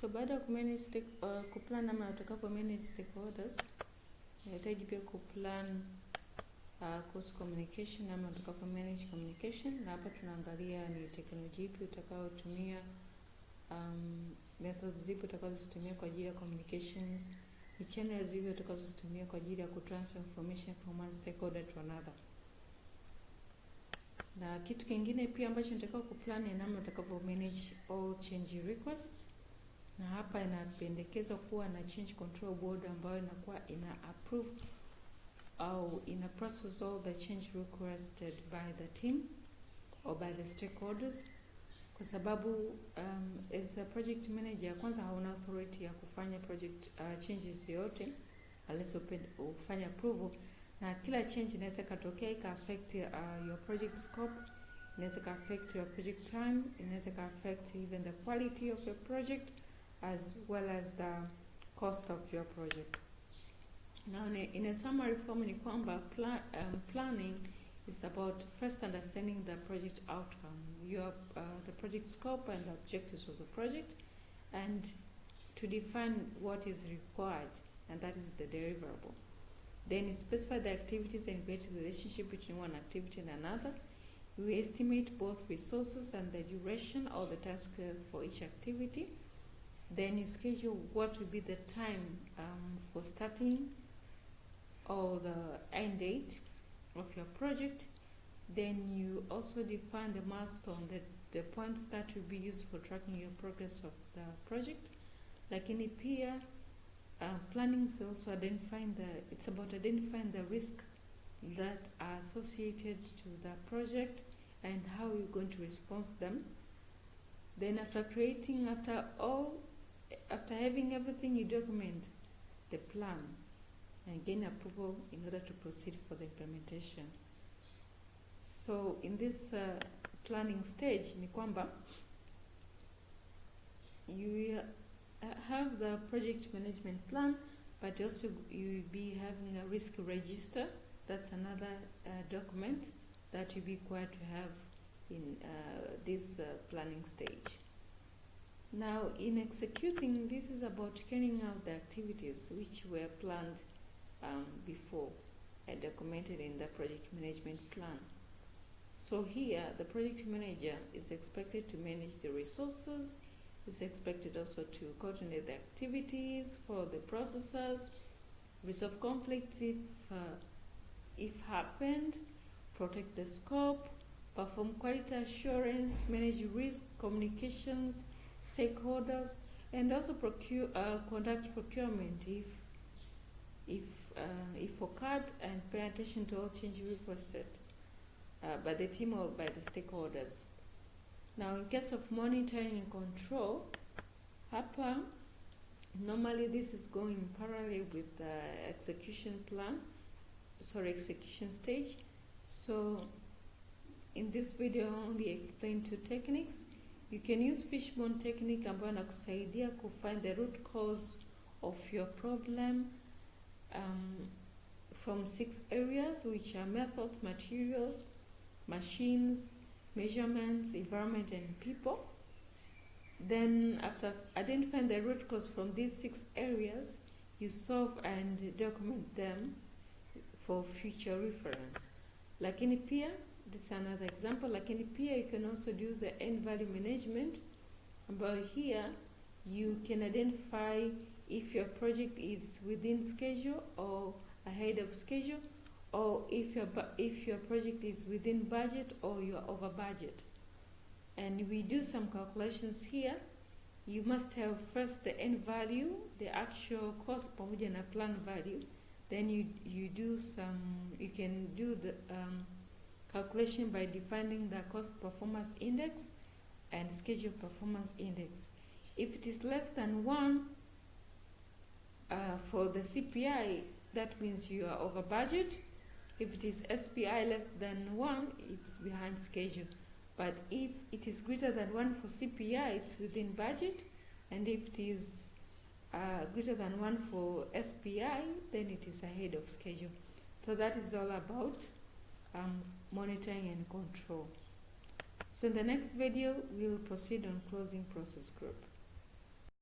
So baada ya kuplan namna utakavyo manage stakeholders, unahitaji pia kuplan kuhusu communication, namna utakavyo manage communication, na hapa tunaangalia ni teknolojia ipi utakayotumia, methods zipi utakazozitumia kwa ajili ya communications, ni channels zipi utakazozitumia kwa ajili ya kutransfer information from one stakeholder to another. Na kitu kingine pia ambacho nitakao kuplan ni namna utakavyo manage all change requests. Na hapa inapendekezwa kuwa na change control board ambayo inakuwa ina approve au ina process all the change requested by the team or by the stakeholders, kwa sababu as a project manager kwanza hauna authority ya kufanya project changes yote unless ufanye approval, na kila change inaweza katokea ika affect your project scope, inaweza ka affect your project time, inaweza ka affect even the quality of your project as well as the cost of your project. Now in a summary form ni kwamba planning is about first understanding the project outcome, the project scope and the objectives of the project, and to define what is required, and that is the deliverable. Then you specify the activities and create a relationship between one activity and another. You estimate both resources and the duration or the time scale for each activity. Then you schedule what will be the time for starting or the end date of your project. Then you also define the milestone, the points that will be used for tracking your progress of the project. Like in pia, planning is also it's about identifying the risk that are associated to the project and how you're going to respond to them. Then after having everything, you document the plan and gain approval in order to proceed for the implementation. So in this planning stage ni kwamba you have the project management plan, but also you will be having a risk register. That's another document that you be required to have in this planning stage. Now, in executing, this is about carrying out the activities which were planned before and documented in the project management plan. So here, the project manager is expected to manage the resources, is expected also to coordinate the activities, follow the processes, resolve conflicts if happened, protect the scope, perform quality assurance, manage risk, communications, stakeholders, and also conduct procurement if occurred, and pay attention to all change requested by the team or by the stakeholders. Now, in case of monitoring and control, hapa normally this is going parallel with the execution stage. So in this video I only explain two techniques. You can use fishbone technique ambayo inakusaidia find the root cause of your problem from 6 areas, which are methods, materials, machines, measurements, environment, and people. Then after identifying the root cause from these 6 areas, you solve and document them for future reference. Lakini pia, that's another example. Lakini pia you can also do the end value management. But here you can identify if your project is within schedule or ahead of schedule, or if your project is within budget or you're over budget. And we do some calculations here. You must have first the end value, the actual cost pamoja na plan value. Then you can do the calculation by defining the cost performance index and schedule performance index. If it is less than 1 for the CPI, that means you are over budget. If it is SPI less than 1, it's behind schedule. But if it is greater than 1 for CPI, it's within budget. And if it is greater than 1 for SPI, then it is ahead of schedule. So that is all about monitoring and control. So in the next video, we will proceed on closing process group.